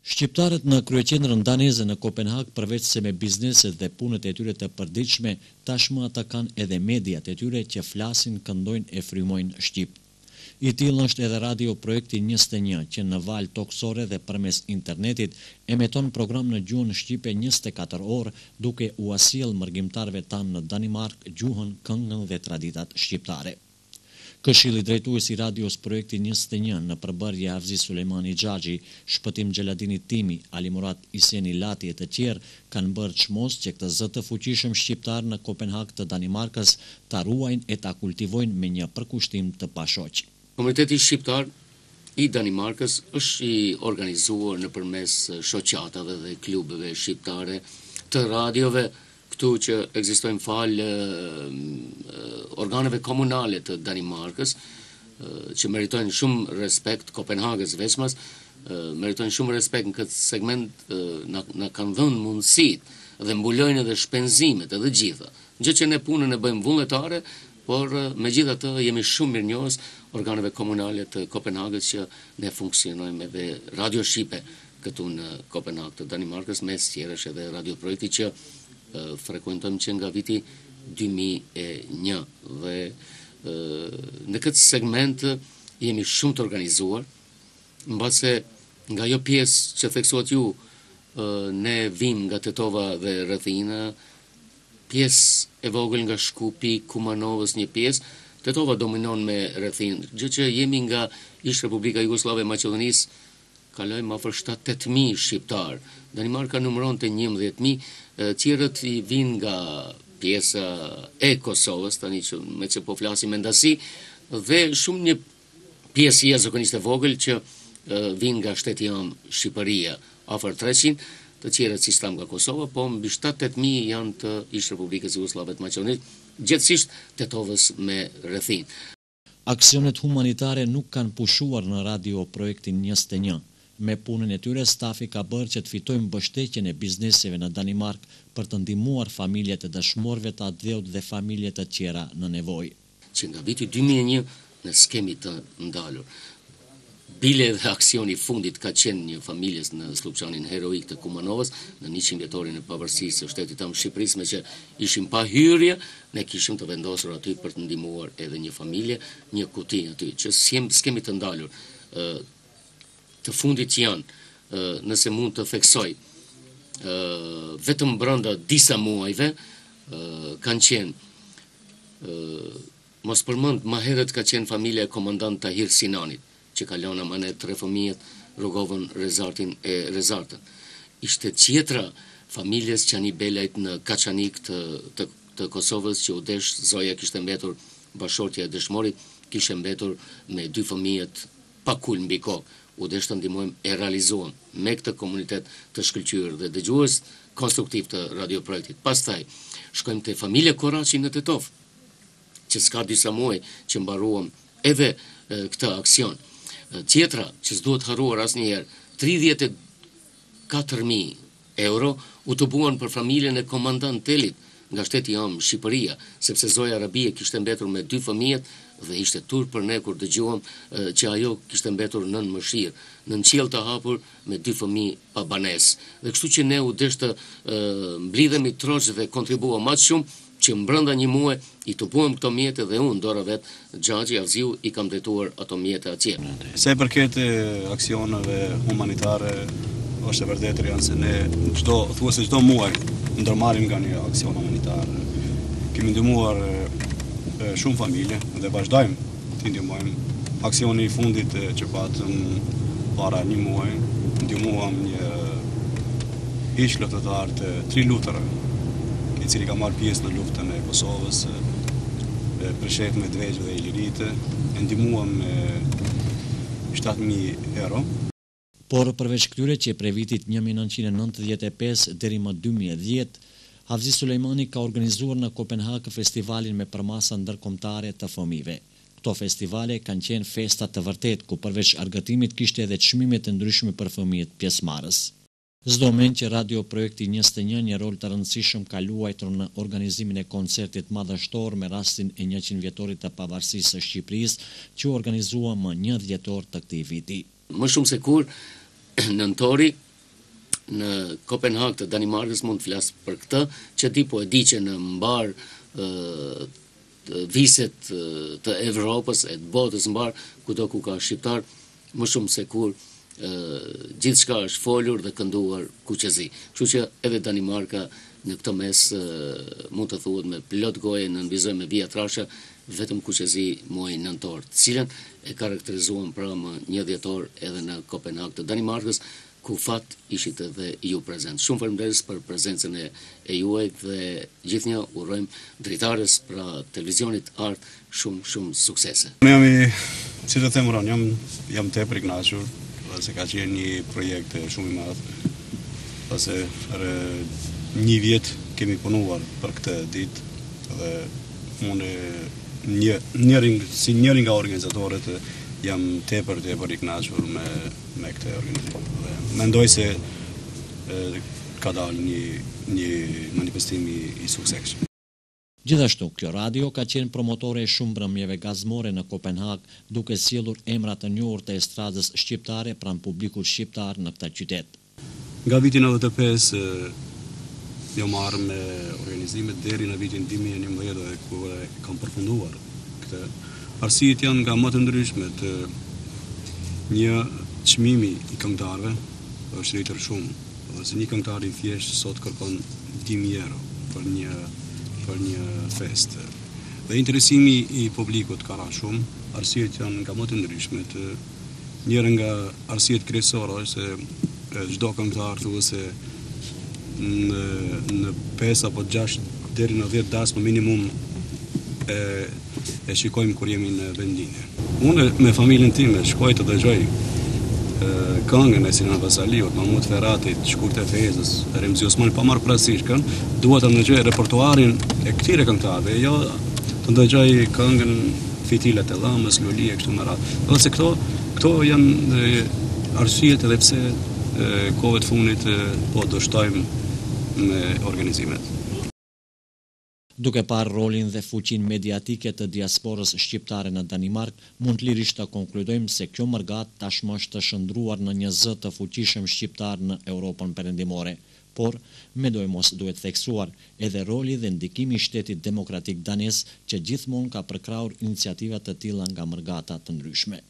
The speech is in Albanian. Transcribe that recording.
Shqiptarët në kryeqendrën daneze në Kopenhag, përveç se me bizneset dhe punët e tyre të përditshme, tashmë ata kanë edhe mediat e tyre që flasin, këndojnë e frymojnë shqip. I tillë është edhe radio projekti 21, që në valë toksore dhe përmes internetit emeton program në gjuhën shqipe 24 orë, duke u sjellë mërgjimtarëve tanë në Danimark gjuhën, këngën dhe traditat shqiptare. Këshilli drejtues i radios projekti 21 në përbërje Havzi Sulejmani Xhaxhi, Shpëtim Xheladini Timi, Ali Murat Iseni Lati e të tjerë kanë bërë çmos që këtë zë të fuqishëm shqiptar në Kopenhag të Danimarkës ta ruajnë e ta kultivojnë me një përkushtim të pashoq. Komuniteti shqiptar i Danimarkës është i organizuar nëpërmes shoqatave dhe klubeve shqiptare të radiove këtu që ekzistojnë falë organeve komunale të Danimarkës, që meritojnë shumë respekt, Kopenhagës veçmas, meritojnë shumë respekt në këtë segment, na kanë dhënë mundësit dhe mbulojnë edhe shpenzimet edhe gjitha. Gjë që ne punën e bëjmë vullnetare, por megjithatë jemi shumë mirënjohës organeve komunale të Kopenhagës që ne funksionojmë edhe Radio Shqipe këtu në Kopenhag të Danimarkës, mes tjerësh edhe Radio Projekti që frekuentojmë që nga viti 2001 dhe në këtë segment jemi shumë të organizuar, mbase nga jo pjesë që theksuat ju ne vim nga Tetova dhe rrethina, pjesë e vogël nga Shkupi, Kumanovës një pjesë, Tetova dominon me rrethinë, gjë që jemi nga ish Republika Jugoslave e Maqedonisë, kalojmë afër 7-8.000 shqiptar. Danimarka numëron të 11.000, tjerët i vinë nga pjesa e Kosovës, tani që me që po flasim me ndasi, dhe shumë një pjesë jashtëzakonisht e vogël që vinë nga shteti jam Shqipëria, afër 300, të tjerët si stam nga Kosova, po mbi 7-8.000 janë të ish Republikës Jugoslave të Maqedonisë, gjithsesi Tetovës me rrethinë. Aksionet humanitare nuk kanë pushuar në radio projektin 21. Me punën e tyre, stafi ka bërë që të fitojnë mbështetjen e bizneseve në Danimark për të ndihmuar familjet e dëshmorëve të atdheut dhe familjet të tjera në nevojë. Që nga viti 2001 ne skemi të ndalur. Bile dhe aksioni fundit ka qenë një familjes në Slupçanin heroik të Kumanovës, në 100 vjetorin e pavarësisë së shtetit tonë Shqipërisë, me që ishim pa hyrje, ne kishim të vendosur aty për të ndihmuar edhe një familje, një kuti aty, që skemi të ndalur. Të fundit janë, nëse mund të theksoj, vetëm brenda disa muajve kanë qenë, mos përmend, më herët ka qenë familja e komandant Tahir Sinanit, që ka lënë amanet 3 fëmijët Rogovën, Rezartin e Rezartën. Ishte tjetra familjes Qanibelajt në Kaçanik të Kosovës, që u desh Zoja kishte mbetur, bashortja e dëshmorit kishte mbetur me 2 fëmijët pa kul mbi kokë. U desh të ndihmojmë e realizuam me këtë komunitet të shkëlqyer dhe dëgjues konstruktiv të Radio Projektit. Pastaj shkojmë te familja Korraçi në Tetov, që s'ka disa muaj që mbaruam edhe këtë aksion. Tjetra që s'duhet harruar asnjëherë, 34.000 euro u të buan për familjen e komandant Telit nga shteti jam Shqipëria, sepse Zoja Arabie kishte mbetur me 2 fëmijët dhe ishte turp për ne kur dëgjuam që ajo kishte mbetur nën mëshirë, nën qiell të hapur me 2 fëmijë pa banesë. Dhe kështu që ne u desh të mblidhemi troç dhe kontribuam më shumë që brenda një muaj i të buam këto mjete dhe unë dora vet Xhaxhi Avziu i kam drejtuar ato mjete atje. Se përket aksioneve humanitare, është e vërtetë janë se ne çdo muaj ndërmarrim nga një aksion humanitar. Kemi ndihmuar shumë familje dhe vazhdojmë të ndihmojmë. Aksioni i fundit që patëm para një muaj, ndihmuam një ish luftëtar të 3 lutëra, i cili ka marrë pjesë në luftën e Kosovës, për shef me Dvegjë dhe Iliritë, e ndihmuam me 7.000 euro. Por përveç këtyre që prej vitit 1995 deri më 2010, Havzi Sulejmani ka organizuar në Kopenhag festivalin me përmasa ndërkombëtare të fëmijëve. Këto festivale kanë qenë festa të vërtet, ku përveç argëtimit kishte edhe çmime të ndryshme për fëmijët pjesëmarrës. Çdo mend që Radio Projekti 21 një rol të rëndësishëm ka luajtur në organizimin e koncertit madhështor me rastin e 100 vjetorit të pavarësisë së Shqipërisë, që u organizua më 1 dhjetor të këtij viti. Më shumë se kur, nëntori në Kopenhag të Danimarkës mund të flas për këtë, që ti po e di që në mbar viset të Evropës, e të botës mbar, kudo ku ka shqiptar, më shumë se kur gjithçka është folur dhe kënduar kuqezi. Kështu që edhe Danimarka në këtë mes mund të thuhet me plot goje në nënvizoj me vija trasha vetëm kuqezi muaj nëntor, të cilën e karakterizuan pra më 1 dhjetor edhe në Kopenhag të Danimarkës, ku fat ishit edhe ju prezent. Shumë faleminderit për prezencën e juaj dhe gjithnjë urojmë dritares pra televizionit Art shumë suksese. Ne jam, si të them Ron, jam tepër i kënaqur, se ka qenë një projekt shumë i madh. Pasi për 1 vjet kemi punuar për këtë ditë dhe unë njëri nga organizatorët jam tepër i kënaqur me këtë organizim. Dhe mendoj se ka dalë një manifestim i suksesshëm. Gjithashtu, kjo radio ka qenë promotore e shumë mbrëmjeve gazmore në Kopenhag, duke sjellur emra të njohur të estradës shqiptare pranë publikut shqiptar në këtë qytet. Nga viti 95 jo marrë me organizimet deri në vitin 2011 dhe ku kam përfunduar këtë. Arsiet janë nga më të ndryshmet. Një çmimi i këngëtarëve është rritër shumë, dhe se një këngëtar i thjesht sot kërkon 10.000 euro për një fest. Dhe interesimi i publikut ka rënë shumë, arsiet janë nga më të ndryshmet. Njëra nga arsiet kryesore është se çdo këngëtar thuhet se në 5 apo 6 deri në 10 dasmë minimum e shikojmë kur jemi në vendine. Unë me familjen time shkoj të dëgjoj këngën e Sinan Basaliut, Mahmut Ferratit, Shkurtë Fezës, Remzi Osmani, pa marrë parasysh këngë, dua të ndëgjoj repertuarin e këtyre këngëtarëve, jo të ndëgjoj këngën Fitilat e Llambës, Luli e kështu me radhë. Dhe se këto janë arsyet edhe pse kohëve të fundit po dështojmë me organizimet. Duke parë rolin dhe fuqinë mediatike të diasporës shqiptare në Danimark, mund lirisht të konkludojmë se kjo mërgat tashmë është të shndruar në një zë të fuqishëm shqiptar në Europën perëndimore, por mendojmos duhet theksuar edhe roli dhe ndikimi i Shtetit Demokratik Danes që gjithmonë ka përkrahur iniciativa të tilla nga mërgata të ndryshme.